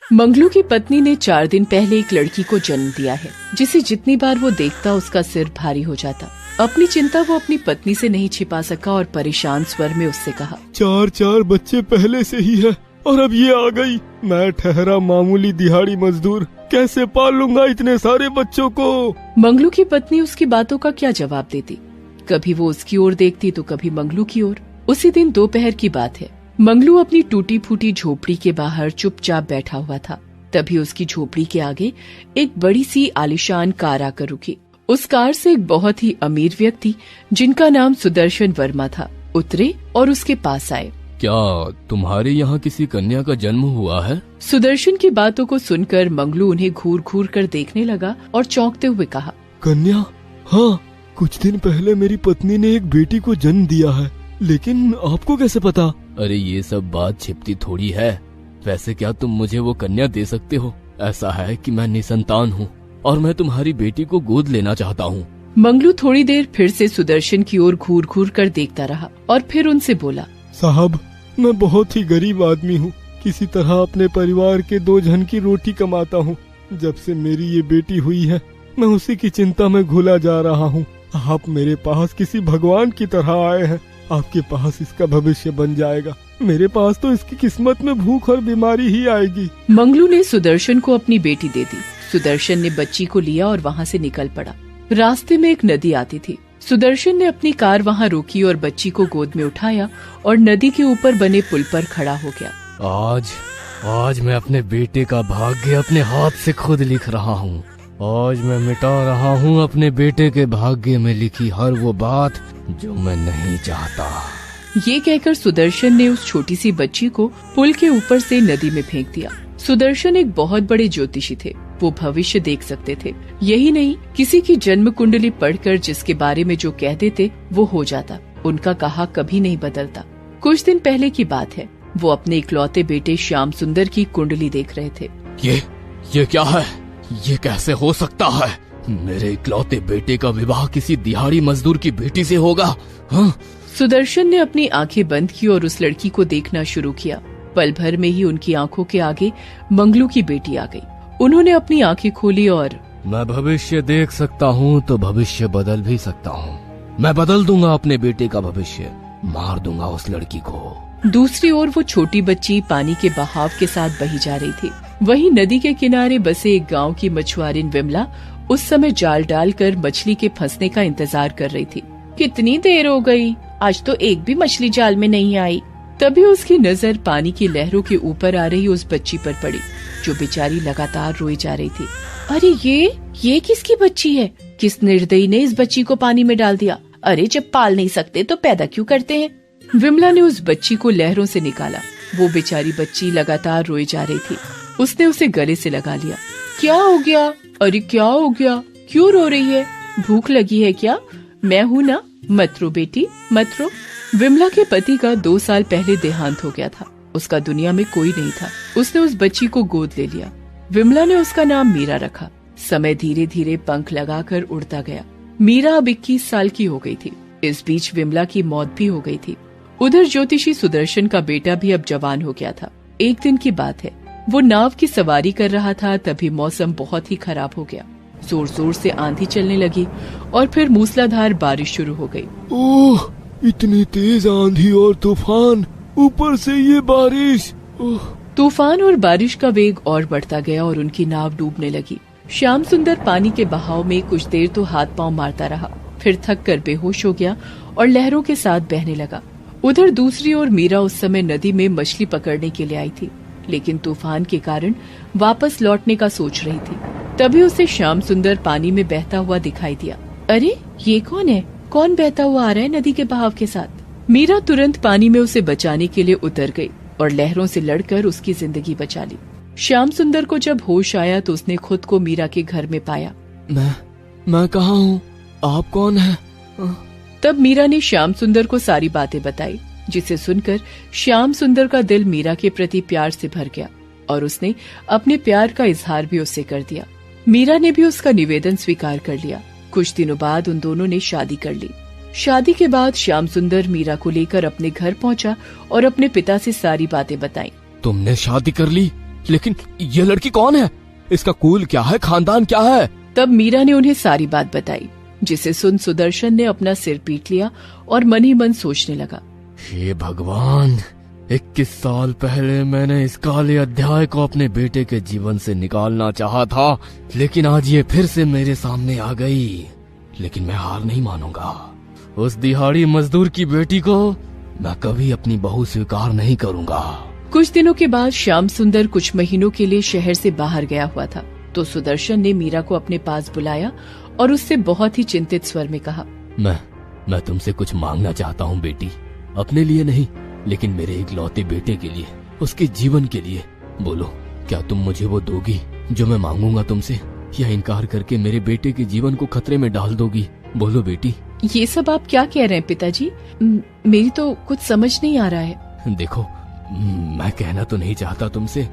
मंगलू की पत्नी ने 4 दिन पहले एक लड़की को जन्म दिया है, जिसे जितनी बार वो देखता उसका सिर भारी हो जाता। अपनी चिंता वो अपनी पत्नी से नहीं छिपा सका और परेशान स्वर में उससे कहा, 4 बच्चे पहले से ही है और अब ये आ गई। मैं ठहरा मामूली दिहाड़ी मजदूर, कैसे पाल लूंगा इतने सारे बच्चों को। मंगलू की पत्नी उसकी बातों का क्या जवाब देती। कभी वो उसकी ओर देखती तो कभी मंगलू की ओर। उसी दिन दोपहर की बात है। मंगलू अपनी टूटी फूटी झोपड़ी के बाहर चुपचाप बैठा हुआ था। तभी उसकी झोपड़ी के आगे एक बड़ी सी आलीशान कार आकर रुकी। उस कार से एक बहुत ही अमीर व्यक्ति, जिनका नाम सुदर्शन वर्मा था, उतरे और उसके पास आए। क्या तुम्हारे यहाँ किसी कन्या का जन्म हुआ है? सुदर्शन की बातों को सुनकर मंगलू उन्हें घूर घूर कर देखने लगा और चौंकते हुए कहा, कन्या? हाँ, कुछ दिन पहले मेरी पत्नी ने एक बेटी को जन्म दिया है, लेकिन आपको कैसे पता? अरे ये सब बात छिपती थोड़ी है। वैसे क्या तुम मुझे वो कन्या दे सकते हो? ऐसा है कि मैं निसंतान हूँ और मैं तुम्हारी बेटी को गोद लेना चाहता हूँ। मंगलू थोड़ी देर फिर से सुदर्शन की ओर घूर घूर कर देखता रहा और फिर उनसे बोला, साहब, मैं बहुत ही गरीब आदमी हूँ। किसी तरह अपने परिवार के 2 जन की रोटी कमाता हूँ। जब से मेरी ये बेटी हुई है, मैं उसी की चिंता में घुला जा रहा हूँ। आप मेरे पास किसी भगवान की तरह आए हैं। आपके पास इसका भविष्य बन जाएगा। मेरे पास तो इसकी किस्मत में भूख और बीमारी ही आएगी। मंगलू ने सुदर्शन को अपनी बेटी दे दी। सुदर्शन ने बच्ची को लिया और वहाँ से निकल पड़ा। रास्ते में एक नदी आती थी। सुदर्शन ने अपनी कार वहाँ रोकी और बच्ची को गोद में उठाया और नदी के ऊपर बने पुल पर खड़ा हो गया। आज मैं अपने बेटे का भाग्य अपने हाथ से खुद लिख रहा हूँ। आज मैं मिटा रहा हूँ अपने बेटे के भाग्य में लिखी हर वो बात जो मैं नहीं चाहता। ये कहकर सुदर्शन ने उस छोटी सी बच्ची को पुल के ऊपर से नदी में फेंक दिया। सुदर्शन एक बहुत बड़े ज्योतिषी थे। वो भविष्य देख सकते थे। यही नहीं, किसी की जन्म कुंडली पढ़कर जिसके बारे में जो कह देते वो हो जाता। उनका कहा कभी नहीं बदलता। कुछ दिन पहले की बात है। वो अपने इकलौते बेटे श्याम सुंदर की कुंडली देख रहे थे। ये क्या है? ये कैसे हो सकता है? मेरे इकलौते बेटे का विवाह किसी दिहाड़ी मजदूर की बेटी से होगा? हाँ? सुदर्शन ने अपनी आंखें बंद की और उस लड़की को देखना शुरू किया। पल भर में ही उनकी आंखों के आगे मंगलू की बेटी आ गई। उन्होंने अपनी आंखें खोली और, मैं भविष्य देख सकता हूँ तो भविष्य बदल भी सकता हूँ। मैं बदल दूंगा अपने बेटे का भविष्य, मार दूंगा उस लड़की को। दूसरी ओर वो छोटी बच्ची पानी के बहाव के साथ बही जा रही थी। वहीं नदी के किनारे बसे एक गांव की मछुआरिन विमला उस समय जाल डालकर मछली के फंसने का इंतजार कर रही थी। कितनी देर हो गई, आज तो एक भी मछली जाल में नहीं आई। तभी उसकी नजर पानी की लहरों के ऊपर आ रही उस बच्ची पर पड़ी, जो बेचारी लगातार रोई जा रही थी। अरे ये किसकी बच्ची है? किस निर्दयी ने इस बच्ची को पानी में डाल दिया? अरे जब पाल नहीं सकते तो पैदा क्यों करते हैं? विमला ने उस बच्ची को लहरों से निकाला। वो बेचारी बच्ची लगातार रोई जा रही थी। उसने उसे गले से लगा लिया। क्या हो गया? अरे क्या हो गया? क्यों रो रही है? भूख लगी है क्या? मैं हूँ ना, मत रो बेटी, मत रो। विमला के पति का 2 साल पहले देहांत हो गया था। उसका दुनिया में कोई नहीं था। उसने उस बच्ची को गोद ले लिया। विमला ने उसका नाम मीरा रखा। समय धीरे धीरे पंख लगाकर उड़ता गया। मीरा अब 21 साल की हो गई थी। इस बीच विमला की मौत भी हो गई थी। उधर ज्योतिषी सुदर्शन का बेटा भी अब जवान हो गया था। एक दिन की बात है, वो नाव की सवारी कर रहा था, तभी मौसम बहुत ही खराब हो गया। जोर जोर से आंधी चलने लगी और फिर मूसलाधार बारिश शुरू हो गई। ओह, इतनी तेज आंधी और तूफान, ऊपर से ये बारिश। तूफान और बारिश का वेग और बढ़ता गया और उनकी नाव डूबने लगी। श्याम सुंदर पानी के बहाव में कुछ देर तो हाथ पांव मारता रहा, फिर थक कर बेहोश हो गया और लहरों के साथ बहने लगा। उधर दूसरी ओर मीरा उस समय नदी में मछली पकड़ने के लिए आई थी, लेकिन तूफान के कारण वापस लौटने का सोच रही थी। तभी उसे श्याम सुंदर पानी में बहता हुआ दिखाई दिया। अरे ये कौन है? कौन बहता हुआ आ रहा है नदी के बहाव के साथ? मीरा तुरंत पानी में उसे बचाने के लिए उतर गई और लहरों से लड़कर उसकी जिंदगी बचा ली। श्याम सुंदर को जब होश आया तो उसने खुद को मीरा के घर में पाया। मैं कहाँ हूँ? आप कौन है? तब मीरा ने श्याम सुंदर को सारी बातें बताई, जिसे सुनकर श्याम सुंदर का दिल मीरा के प्रति प्यार से भर गया और उसने अपने प्यार का इजहार भी उससे कर दिया। मीरा ने भी उसका निवेदन स्वीकार कर लिया। कुछ दिनों बाद उन दोनों ने शादी कर ली। शादी के बाद श्याम सुंदर मीरा को लेकर अपने घर पहुंचा और अपने पिता से सारी बातें बताई। तुमने शादी कर ली? लेकिन ये लड़की कौन है? इसका कुल क्या है, खानदान क्या है? तब मीरा ने उन्हें सारी बात बताई, जिसे सुन सुदर्शन ने अपना सिर पीट लिया और मन ही मन सोचने लगा, हे भगवान, 21 साल पहले मैंने इस काले अध्याय को अपने बेटे के जीवन से निकालना चाहा था, लेकिन आज ये फिर से मेरे सामने आ गई। लेकिन मैं हार नहीं मानूंगा। उस दिहाड़ी मजदूर की बेटी को मैं कभी अपनी बहू स्वीकार नहीं करूंगा। कुछ दिनों के बाद श्याम सुंदर कुछ महीनों के लिए शहर से बाहर गया हुआ था, तो सुदर्शन ने मीरा को अपने पास बुलाया और उससे बहुत ही चिंतित स्वर में कहा, मैं तुमसे कुछ मांगना चाहता हूँ बेटी, अपने लिए नहीं लेकिन मेरे इकलौते बेटे के लिए, उसके जीवन के लिए। बोलो, क्या तुम मुझे वो दोगी जो मैं मांगूंगा तुमसे, या इनकार करके मेरे बेटे के जीवन को खतरे में डाल दोगी? बोलो बेटी। ये सब आप क्या कह रहे हैं पिताजी? मेरी तो कुछ समझ नहीं आ रहा है। देखो, मैं कहना तो नहीं चाहता तुमसे,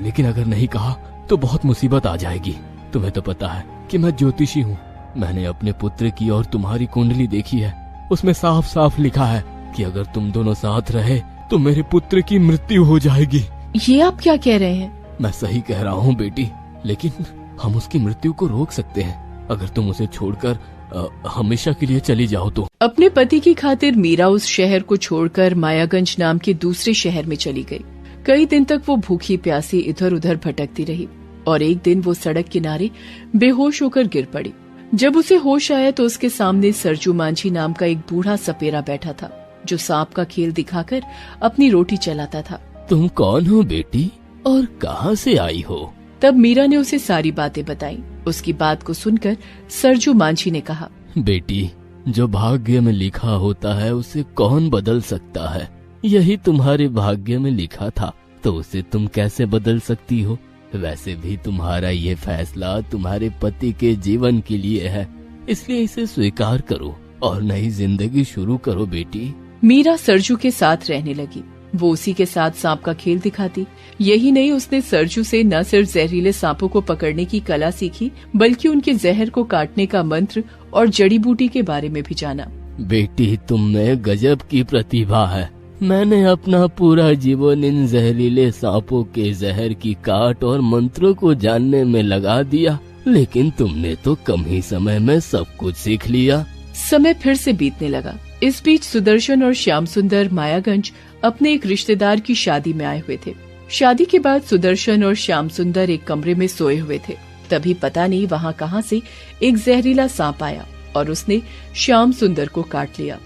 लेकिन अगर नहीं कहा तो बहुत मुसीबत आ जाएगी। तुम्हें तो पता है कि मैं ज्योतिषी हूँ। मैंने अपने पुत्र की और तुम्हारी कुंडली देखी है, उसमें साफ साफ लिखा है कि अगर तुम दोनों साथ रहे तो मेरे पुत्र की मृत्यु हो जाएगी। ये आप क्या कह रहे हैं? मैं सही कह रहा हूँ बेटी, लेकिन हम उसकी मृत्यु को रोक सकते हैं अगर तुम उसे छोड़कर हमेशा के लिए चली जाओ तो। अपने पति की खातिर मीरा उस शहर को छोड़कर मायागंज नाम के दूसरे शहर में चली गई। कई दिन तक वो भूखी प्यासी इधर उधर भटकती रही और एक दिन वो सड़क किनारे बेहोश होकर गिर पड़ी। जब उसे होश आया तो उसके सामने सरजू मांझी नाम का एक बूढ़ा सपेरा बैठा था, जो सांप का खेल दिखाकर अपनी रोटी चलाता था। तुम कौन हो बेटी और कहाँ से आई हो? तब मीरा ने उसे सारी बातें बताई। उसकी बात को सुनकर सरजू मांझी ने कहा, बेटी, जो भाग्य में लिखा होता है उसे कौन बदल सकता है? यही तुम्हारे भाग्य में लिखा था तो उसे तुम कैसे बदल सकती हो? वैसे भी तुम्हारा ये फैसला तुम्हारे पति के जीवन के लिए है, इसलिए इसे स्वीकार करो और नई जिंदगी शुरू करो बेटी। मीरा सरजू के साथ रहने लगी। वो उसी के साथ सांप का खेल दिखाती। यही नहीं, उसने सरजू से न सिर्फ जहरीले सांपों को पकड़ने की कला सीखी, बल्कि उनके जहर को काटने का मंत्र और जड़ी बूटी के बारे में भी जाना। बेटी, तुम में गजब की प्रतिभा है। मैंने अपना पूरा जीवन इन जहरीले सांपों के जहर की काट और मंत्रों को जानने में लगा दिया, लेकिन तुमने तो कम ही समय में सब कुछ सीख लिया। समय फिर से बीतने लगा। इस बीच सुदर्शन और श्याम सुंदर मायागंज अपने एक रिश्तेदार की शादी में आए हुए थे। शादी के बाद सुदर्शन और श्याम सुंदर एक कमरे में सोए हुए थे। तभी पता नहीं वहाँ कहाँ से एक जहरीला सांप आया और उसने श्याम सुंदर को काट लिया।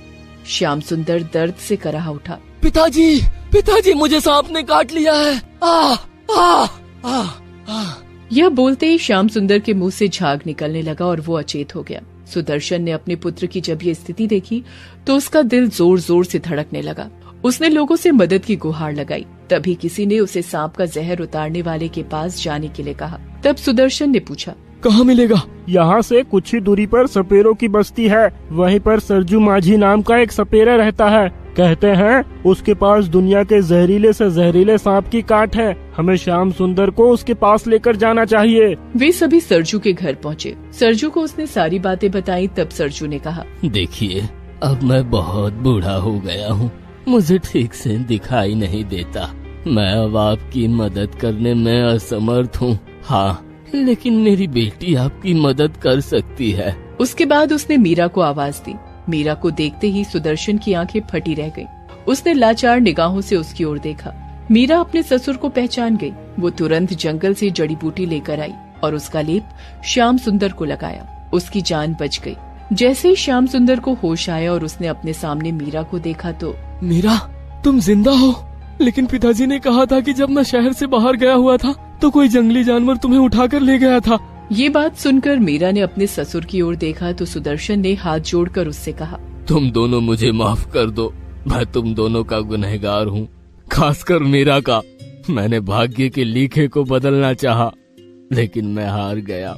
श्याम सुंदर दर्द से कराह उठा। पिताजी, पिताजी, मुझे सांप ने काट लिया है। आ, आ, आ, आ। यह बोलते ही श्याम सुंदर के मुंह से झाग निकलने लगा और वो अचेत हो गया। सुदर्शन ने अपने पुत्र की जब ये स्थिति देखी तो उसका दिल जोर जोर से धड़कने लगा। उसने लोगों से मदद की गुहार लगाई। तभी किसी ने उसे सांप का जहर उतारने वाले के पास जाने के लिए कहा। तब सुदर्शन ने पूछा, कहाँ मिलेगा? यहाँ से कुछ ही दूरी पर सपेरों की बस्ती है, वहीं पर सरजू माझी नाम का एक सपेरा रहता है। कहते हैं उसके पास दुनिया के जहरीले से जहरीले सांप की काट है। हमें श्याम सुंदर को उसके पास लेकर जाना चाहिए। वे सभी सरजू के घर पहुँचे। सरजू को उसने सारी बातें बताई। तब सरजू ने कहा, देखिए, अब मैं बहुत बूढ़ा हो गया हूँ, मुझे ठीक से दिखाई नहीं देता। मैं अब आपकी मदद करने में असमर्थ हूँ। हाँ, लेकिन मेरी बेटी आपकी मदद कर सकती है। उसके बाद उसने मीरा को आवाज दी। मीरा को देखते ही सुदर्शन की आंखें फटी रह गईं। उसने लाचार निगाहों से उसकी ओर देखा। मीरा अपने ससुर को पहचान गई। वो तुरंत जंगल से जड़ी बूटी लेकर आई और उसका लेप श्याम सुंदर को लगाया। उसकी जान बच गई। जैसे ही श्याम सुंदर को होश आया और उसने अपने सामने मीरा को देखा तो, मीरा, तुम जिंदा हो? लेकिन पिताजी ने कहा था कि जब मैं शहर से बाहर गया हुआ था तो कोई जंगली जानवर तुम्हें उठाकर ले गया था। ये बात सुनकर मीरा ने अपने ससुर की ओर देखा तो सुदर्शन ने हाथ जोड़कर उससे कहा, तुम दोनों मुझे माफ कर दो। मैं तुम दोनों का गुनहगार हूँ, खासकर मीरा का। मैंने भाग्य के लिखे को बदलना चाहा, लेकिन मैं हार गया।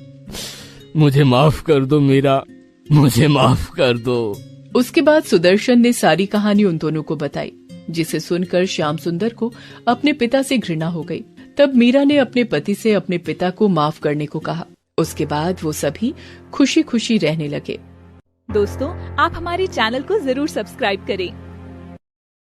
मुझे माफ कर दो मीरा, मुझे माफ कर दो। उसके बाद सुदर्शन ने सारी कहानी उन दोनों को बताई, जिसे सुनकर श्याम सुंदर को अपने पिता से घृणा हो गई। तब मीरा ने अपने पति से अपने पिता को माफ करने को कहा। उसके बाद वो सभी खुशी खुशी रहने लगे। दोस्तों, आप हमारे चैनल को जरूर सब्सक्राइब करें